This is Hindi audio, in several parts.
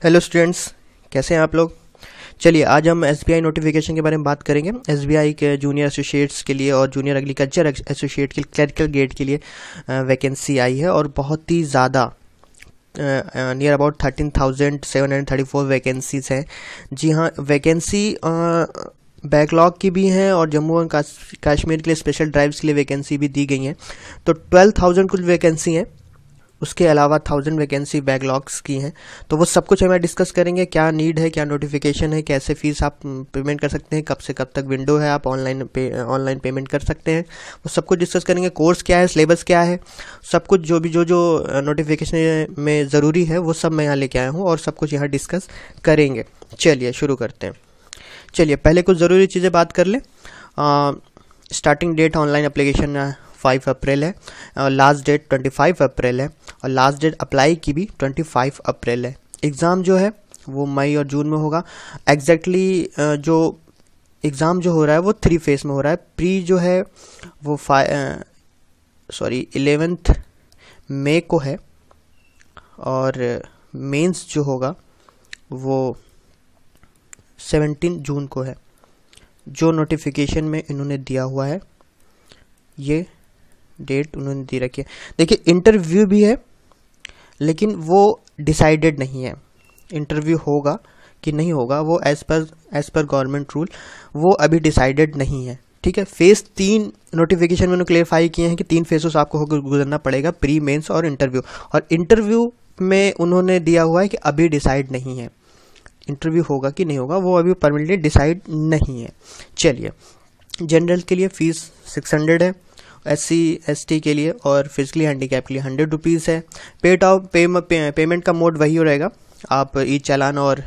हेलो स्टूडेंट्स, कैसे हैं आप लोग। चलिए आज हम एसबीआई नोटिफिकेशन के बारे में बात करेंगे। एसबीआई के जूनियर एसोसिएट्स के लिए और जूनियर एग्रीकल्चर एसोसिएट के क्लरिकल ग्रेड के लिए वैकेंसी आई है और बहुत ही ज़्यादा नियर अबाउट 13,734 वैकेंसीज हैं। जी हाँ, वैकेंसी बैकलॉग की भी हैं और जम्मू एंड कश्मीर के लिए स्पेशल ड्राइव्स के लिए वैकेंसी भी दी गई हैं। तो 12,000 कुछ वैकेंसी हैं, उसके अलावा 1,000 वैकेंसी बैकलॉग्स की हैं। तो वो सब कुछ हमें डिस्कस करेंगे, क्या नीड है, क्या नोटिफिकेशन है, कैसे फीस आप पेमेंट कर सकते हैं, कब से कब तक विंडो है, आप ऑनलाइन पेमेंट कर सकते हैं, वो सब कुछ डिस्कस करेंगे। कोर्स क्या है, सिलेबस क्या है, सब कुछ जो भी जो नोटिफिकेशन में ज़रूरी है वो सब मैं यहाँ लेके आया हूँ और सब कुछ यहाँ डिस्कस करेंगे। चलिए शुरू करते हैं। चलिए पहले कुछ ज़रूरी चीज़ें बात कर लें। स्टार्टिंग डेट ऑनलाइन एप्लीकेशन 5 अप्रैल है और लास्ट डेट 25 अप्रैल है और लास्ट डेट अप्लाई की भी 25 अप्रैल है। एग्ज़ाम जो है वो मई और जून में होगा। एग्जैक्टली जो एग्ज़ाम जो हो रहा है वो 3 फेज में हो रहा है। प्री जो है वो 11 मई को है और मेंस जो होगा वो 17 जून को है। जो नोटिफिकेशन में इन्होंने दिया हुआ है ये डेट उन्होंने दे रखी है। देखिए इंटरव्यू भी है लेकिन वो डिसाइडेड नहीं है, इंटरव्यू होगा कि नहीं होगा वो एज पर गवर्नमेंट रूल वो अभी डिसाइडेड नहीं है। ठीक है, फेज 3 नोटिफिकेशन में उन्होंने क्लेरिफाई किए हैं कि 3 फेजेस आपको होकर गुजरना पड़ेगा, प्री मेंस और इंटरव्यू। और इंटरव्यू में उन्होंने दिया हुआ है कि अभी डिसाइड नहीं है, इंटरव्यू होगा कि नहीं होगा वो अभी परमानेंटली डिसाइड नहीं है। चलिए, जनरल के लिए फीस 600 है, SC ST के लिए और फिजिकली हैंडीकैप के लिए 100 रुपीज़ है। पेमेंट का मोड वही रहेगा, आप ई चालान और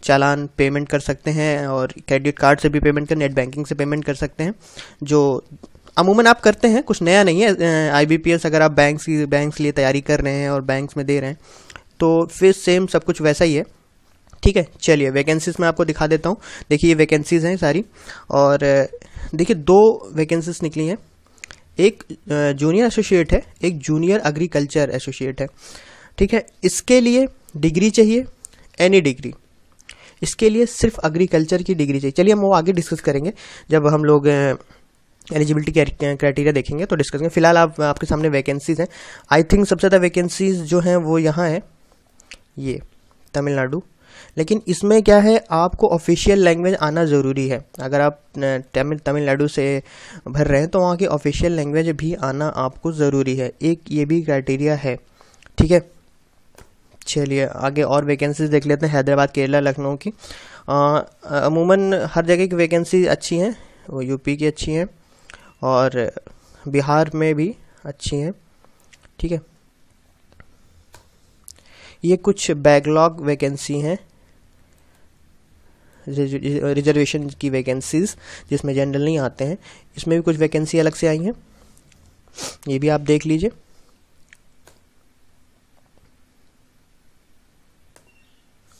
चालान पेमेंट कर सकते हैं और क्रेडिट कार्ड से भी पेमेंट कर, नेट बैंकिंग से पेमेंट कर सकते हैं, जो अमूमन आप करते हैं, कुछ नया नहीं है। IBPS अगर आप बैंक्स के लिए तैयारी कर रहे हैं और बैंक्स में दे रहे हैं तो फिर सेम सब कुछ वैसा ही है। ठीक है, चलिए वैकेंसीज मैं आपको दिखा देता हूँ। देखिए ये वैकेंसीज हैं सारी और देखिए 2 वैकेंसीज निकली हैं, एक जूनियर एसोसिएट है, एक जूनियर एग्रीकल्चर एसोसिएट है। ठीक है, इसके लिए डिग्री चाहिए, एनी डिग्री, इसके लिए सिर्फ एग्रीकल्चर की डिग्री चाहिए। चलिए हम वो आगे डिस्कस करेंगे जब हम लोग एलिजिबिलिटी क्राइटेरिया देखेंगे तो डिस्कस करेंगे। फिलहाल आपके सामने वैकेंसीज हैं। आई थिंक सबसे ज़्यादा वैकेंसीज जो हैं वो यहाँ है, ये तमिलनाडु। लेकिन इसमें क्या है, आपको ऑफिशियल लैंग्वेज आना ज़रूरी है। अगर आप तमिलनाडु से भर रहे हैं तो वहाँ की ऑफिशियल लैंग्वेज भी आना आपको ज़रूरी है, एक ये भी क्राइटेरिया है। ठीक है, चलिए आगे और वैकेंसीज देख लेते हैं। हैदराबाद, केरला, लखनऊ की अमूमन हर जगह की वैकेंसी अच्छी हैं, वो यूपी की अच्छी हैं और बिहार में भी अच्छी हैं। ठीक है, ये कुछ बैकलॉग वैकेंसी हैं, रिजर्वेशन की वैकेंसीज जिसमें जनरल नहीं आते हैं, इसमें भी कुछ वैकेंसी अलग से आई हैं, ये भी आप देख लीजिए।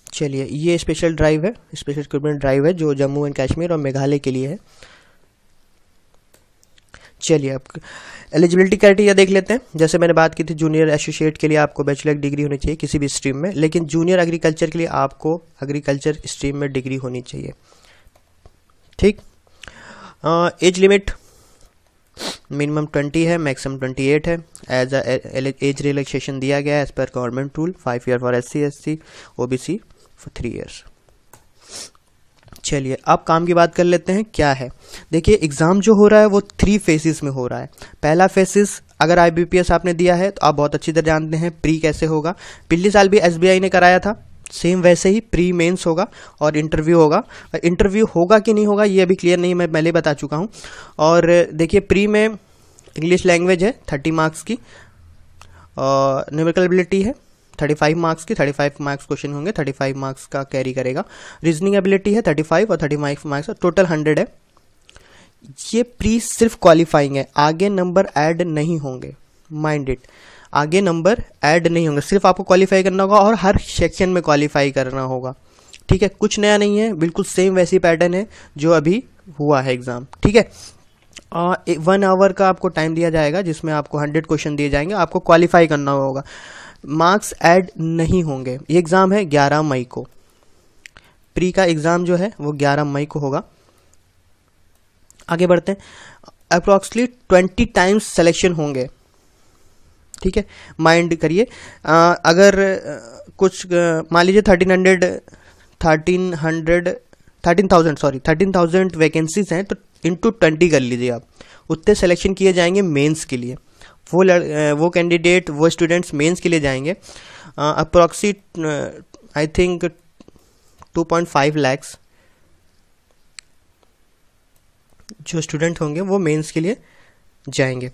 चलिए ये स्पेशल ड्राइव है, स्पेशल रिक्रूटमेंट ड्राइव है जो जम्मू एंड कश्मीर और मेघालय के लिए है। चलिए अब एलिजिबिलिटी क्राइटेरिया देख लेते हैं। जैसे मैंने बात की थी, जूनियर एसोसिएट के लिए आपको बैचलर डिग्री होनी चाहिए किसी भी स्ट्रीम में, लेकिन जूनियर एग्रीकल्चर के लिए आपको एग्रीकल्चर स्ट्रीम में डिग्री होनी चाहिए। ठीक, एज लिमिट मिनिमम 20 है, मैक्सिमम 28 है। एज एज रिलैक्सेशन दिया गया है एज पर government rule, 5 year for SC ST, OBC for 3 years. चलिए अब काम की बात कर लेते हैं, क्या है। देखिए एग्ज़ाम जो हो रहा है वो 3 फेजेस में हो रहा है। पहला फेजेस अगर IBPS आपने दिया है तो आप बहुत अच्छी तरह जानते हैं प्री कैसे होगा। पिछले साल भी SBI ने कराया था, सेम वैसे ही प्री मेंस होगा और इंटरव्यू होगा। इंटरव्यू होगा कि नहीं होगा ये अभी क्लियर नहीं, मैं पहले बता चुका हूँ। और देखिए प्री में इंग्लिश लैंग्वेज है 30 मार्क्स की, और न्यूमेरिकल एबिलिटी है 35 मार्क्स की, 35 मार्क्स क्वेश्चन होंगे, 35 मार्क्स का कैरी करेगा। रीजनिंग एबिलिटी है 35 और 35 मार्क्स, टोटल 100 है। ये प्री सिर्फ क्वालिफाइंग है, आगे नंबर ऐड नहीं होंगे, माइंड इट, आगे नंबर ऐड नहीं होंगे, सिर्फ आपको क्वालिफाई करना होगा और हर सेक्शन में क्वालिफाई करना होगा। ठीक है, कुछ नया नहीं है, बिल्कुल सेम वैसी पैटर्न है जो अभी हुआ है एग्जाम। ठीक है, 1 आवर का आपको टाइम दिया जाएगा जिसमें आपको 100 क्वेश्चन दिए जाएंगे, आपको क्वालिफाई करना होगा। मार्क्स ऐड नहीं होंगे। ये एग्ज़ाम है 11 मई को, प्री का एग्ज़ाम जो है वो 11 मई को होगा। आगे बढ़ते हैं। अप्रॉक्सीमेटली 20 टाइम्स सिलेक्शन होंगे, ठीक है, माइंड करिए। अगर कुछ मान लीजिए 13,000 वैकेंसीज हैं, तो इंटू 20 कर लीजिए आप, उतने सिलेक्शन किए जाएंगे मेंस के लिए। वो कैंडिडेट, वो स्टूडेंट्स मेंस के लिए जाएंगे। अप्रॉक्सीमेट आई थिंक 2.5 लाख्स जो स्टूडेंट होंगे वो मेंस के लिए जाएंगे।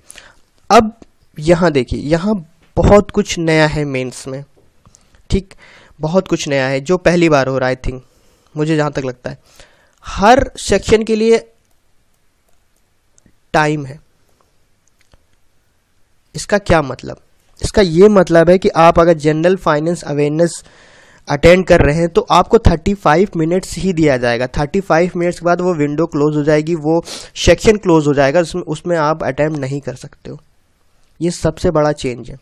अब यहाँ देखिए, यहाँ बहुत कुछ नया है मेंस में, ठीक, बहुत कुछ नया है जो पहली बार हो रहा है। आई थिंक, मुझे जहाँ तक लगता है, हर सेक्शन के लिए टाइम है। इसका क्या मतलब? इसका ये मतलब है कि आप अगर जनरल फाइनेंस अवेयरनेस अटेंड कर रहे हैं तो आपको 35 मिनट्स ही दिया जाएगा। 35 मिनट्स के बाद वो विंडो क्लोज हो जाएगी, वो सेक्शन क्लोज हो जाएगा, उसमें आप अटेम्प्ट नहीं कर सकते हो। ये सबसे बड़ा चेंज है।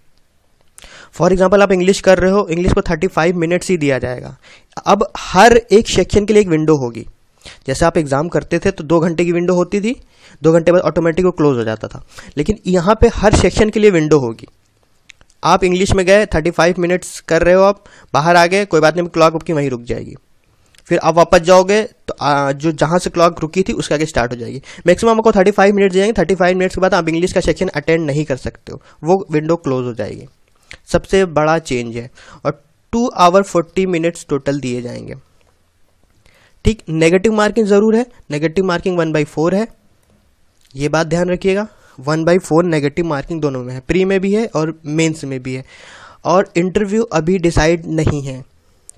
फॉर एग्जाम्पल आप इंग्लिश कर रहे हो, इंग्लिश को 35 मिनट्स ही दिया जाएगा। अब हर एक सेक्शन के लिए एक विंडो होगी। जैसे आप एग्जाम करते थे तो 2 घंटे की विंडो होती थी, 2 घंटे बाद ऑटोमेटिक वो क्लोज हो जाता था, लेकिन यहाँ पे हर सेक्शन के लिए विंडो होगी। आप इंग्लिश में गए, 35 मिनट्स कर रहे हो, आप बाहर आ गए, कोई बात नहीं, क्लॉक आपकी वहीं रुक जाएगी। फिर आप वापस जाओगे तो जो जहाँ से क्लॉक रुकी थी उसके आगे स्टार्ट हो जाएगी। मैक्सिमम आपको 35 मिनट जाएंगे। 35 मिनट्स के बाद आप इंग्लिश का सेक्शन अटेंड नहीं कर सकते हो, वो विंडो क्लोज हो जाएगी। सबसे बड़ा चेंज है। और 2 आवर 40 मिनट्स टोटल दिए जाएंगे, ठीक। नेगेटिव मार्किंग ज़रूर है, नेगेटिव मार्किंग 1/4 है, ये बात ध्यान रखिएगा। 1/4 नेगेटिव मार्किंग दोनों में है, प्री में भी है और मेंस में भी है। और इंटरव्यू अभी डिसाइड नहीं है,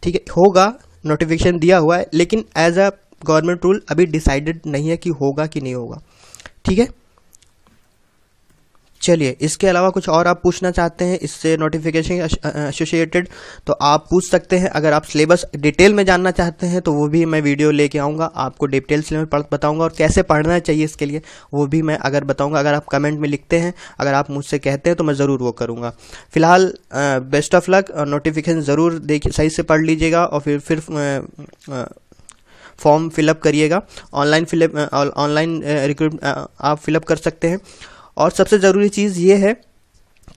ठीक है, होगा, नोटिफिकेशन दिया हुआ है, लेकिन एज अ गवर्नमेंट रूल अभी डिसाइडेड नहीं है कि होगा कि नहीं होगा, ठीक है। चलिए, इसके अलावा कुछ और आप पूछना चाहते हैं इससे नोटिफिकेशन एसोसिएटेड तो आप पूछ सकते हैं। अगर आप सिलेबस डिटेल में जानना चाहते हैं तो वो भी मैं वीडियो लेके आऊँगा, आपको डिटेल सिलेबस बताऊँगा, और कैसे पढ़ना चाहिए इसके लिए वो भी मैं अगर बताऊँगा। अगर आप कमेंट में लिखते हैं, अगर आप मुझसे कहते हैं तो मैं ज़रूर वो करूँगा। फिलहाल बेस्ट ऑफ लक, नोटिफिकेशन ज़रूर देखिए, सही से पढ़ लीजिएगा, और फिर फॉर्म फिलअप करिएगा। ऑनलाइन रिक्रूट आप फिलअप कर सकते हैं। और सबसे ज़रूरी चीज़ ये है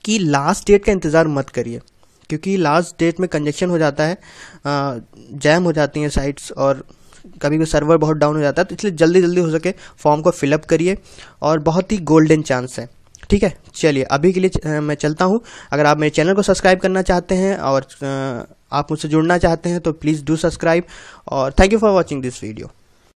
कि लास्ट डेट का इंतज़ार मत करिए, क्योंकि लास्ट डेट में कंजेक्शन हो जाता है, जैम हो जाती हैं साइट्स, और कभी भी सर्वर बहुत डाउन हो जाता है। तो इसलिए जल्दी जल्दी हो सके फॉर्म को फिलअप करिए, और बहुत ही गोल्डन चांस है, ठीक है। चलिए, अभी के लिए मैं चलता हूँ। अगर आप मेरे चैनल को सब्सक्राइब करना चाहते हैं और आप मुझसे जुड़ना चाहते हैं तो प्लीज़ डू सब्सक्राइब, और thank you for watching this video.